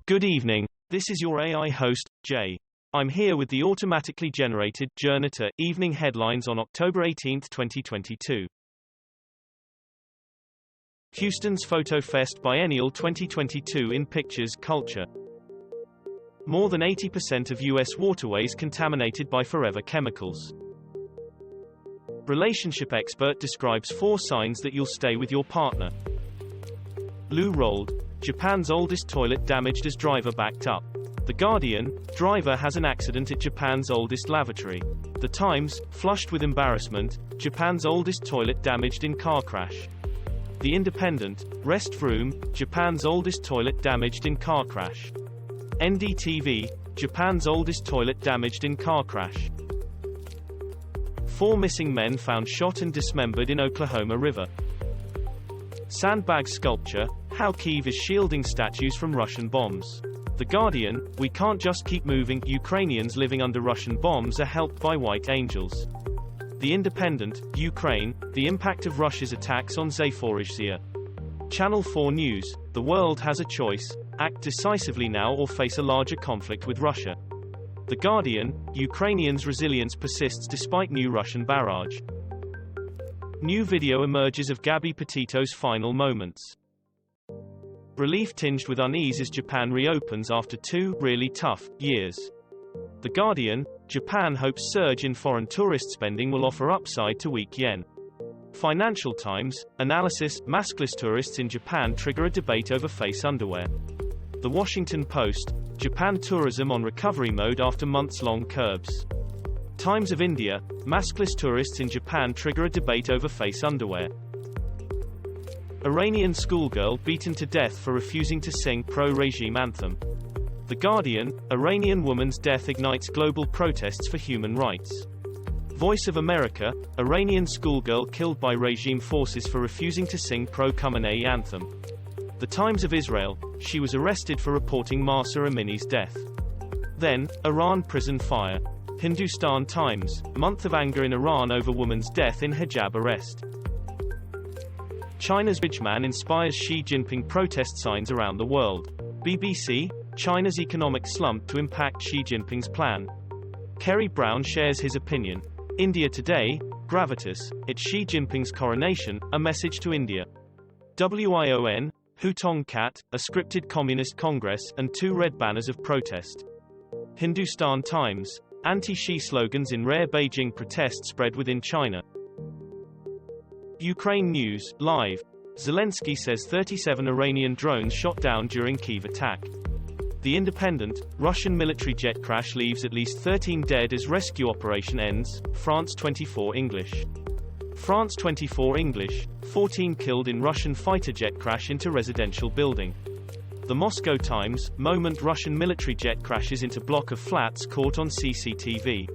Good evening, this is your AI host, Jay. I'm here with the automatically generated Journato evening headlines on October 18, 2022. Houston's Photo Fest Biennial 2022 in Pictures Culture. More than 80% of U.S. waterways contaminated by forever chemicals. Relationship expert describes 4 signs that you'll stay with your partner. Loo rolled. Japan's oldest toilet damaged as driver backed up. The Guardian, driver has an accident at Japan's oldest lavatory. The Times, flushed with embarrassment, Japan's oldest toilet damaged in car crash. The Independent, rest room, Japan's oldest toilet damaged in car crash. NDTV, Japan's oldest toilet damaged in car crash. 4 missing men found shot and dismembered in Oklahoma River. Sandbag sculpture, how Kyiv is shielding statues from Russian bombs. The Guardian, we can't just keep moving, Ukrainians living under Russian bombs are helped by white angels. The Independent, Ukraine, the impact of Russia's attacks on Zaporizhzhia. Channel 4 News, the world has a choice, act decisively now or face a larger conflict with Russia. The Guardian, Ukrainians' resilience persists despite new Russian barrage. New video emerges of Gabby Petito's final moments. Relief tinged with unease as Japan reopens after 2 really tough years. The Guardian, Japan hopes surge in foreign tourist spending will offer upside to weak yen. Financial Times, analysis, maskless tourists in Japan trigger a debate over face underwear. The Washington Post, Japan tourism on recovery mode after months-long curbs. Times of India, maskless tourists in Japan trigger a debate over face underwear. Iranian schoolgirl beaten to death for refusing to sing pro-regime anthem. The Guardian, Iranian woman's death ignites global protests for human rights. Voice of America, Iranian schoolgirl killed by regime forces for refusing to sing pro-Khamenei anthem. The Times of Israel, she was arrested for reporting Mahsa Amini's death. Then, Iran prison fire. Hindustan Times, month of anger in Iran over woman's death in hijab arrest. China's rich man inspires Xi Jinping protest signs around the world. BBC, China's economic slump to impact Xi Jinping's plan. Kerry Brown shares his opinion. India Today, gravitas, it's Xi Jinping's coronation, a message to India. WION, Hutong Cat, a scripted communist congress, and 2 red banners of protest. Hindustan Times, anti-Xi slogans in rare Beijing protest spread within China. Ukraine News, live. Zelensky says 37 Iranian drones shot down during Kyiv attack. The Independent, Russian military jet crash leaves at least 13 dead as rescue operation ends, France 24 English. France 24 English, 14 killed in Russian fighter jet crash into residential building. The Moscow Times, moment Russian military jet crashes into block of flats caught on CCTV.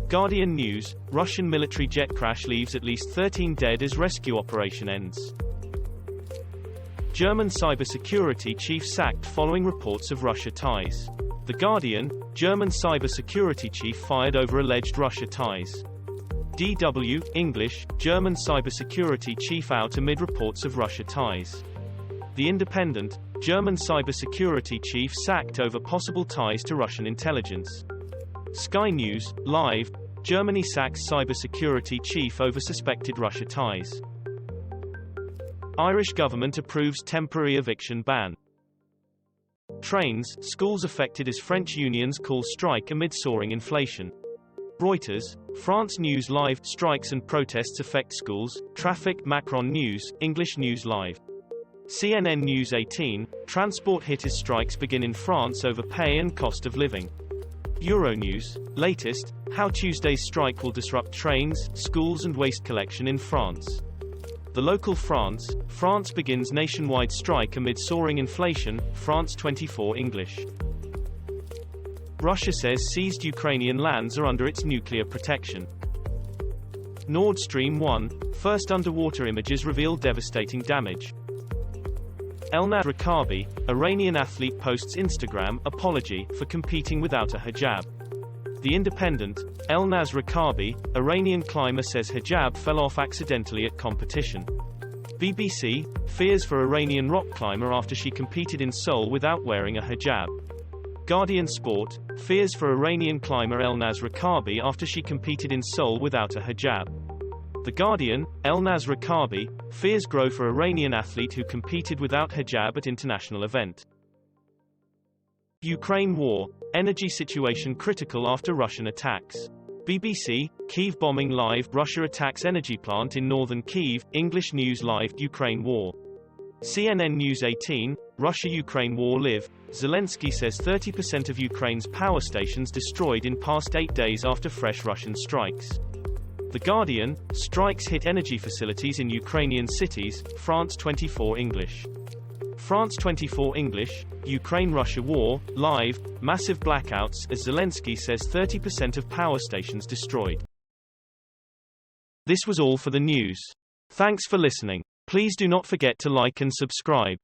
Guardian News, Russian military jet crash leaves at least 13 dead as rescue operation ends. German cybersecurity chief sacked following reports of Russia ties. The Guardian, German cybersecurity chief fired over alleged Russia ties. DW, English, German cybersecurity chief out amid reports of Russia ties. The Independent, German cybersecurity chief sacked over possible ties to Russian intelligence. Sky News, live, Germany sacks cybersecurity chief over suspected Russia ties. Irish government approves temporary eviction ban. Trains, schools affected as French unions call strike amid soaring inflation. Reuters, France News live, strikes and protests affect schools, traffic, Macron News, English News live. CNN News 18, transport hit as strikes begin in France over pay and cost of living. Euronews, latest, how Tuesday's strike will disrupt trains, schools and waste collection in France. The Local France, France begins nationwide strike amid soaring inflation, France 24 English. Russia says seized Ukrainian lands are under its nuclear protection. Nord Stream 1, first underwater images reveal devastating damage. Elnaz Rakabi, Iranian athlete posts Instagram apology for competing without a hijab. The Independent, Elnaz Rakabi, Iranian climber says hijab fell off accidentally at competition. BBC, fears for Iranian rock climber after she competed in Seoul without wearing a hijab. Guardian Sport, fears for Iranian climber Elnaz Rakabi after she competed in Seoul without a hijab. The Guardian, Elnaz Rakabi, fears grow for Iranian athlete who competed without hijab at international event. Ukraine war, energy situation critical after Russian attacks. BBC, Kyiv bombing live, Russia attacks energy plant in northern Kyiv, English News Live, Ukraine war. CNN News 18, Russia-Ukraine war live, Zelensky says 30% of Ukraine's power stations destroyed in past 8 days after fresh Russian strikes. The Guardian, strikes hit energy facilities in Ukrainian cities, France 24 English. France 24 English, Ukraine-Russia war, live, massive blackouts as Zelensky says 30% of power stations destroyed. This was all for the news. Thanks for listening. Please do not forget to like and subscribe.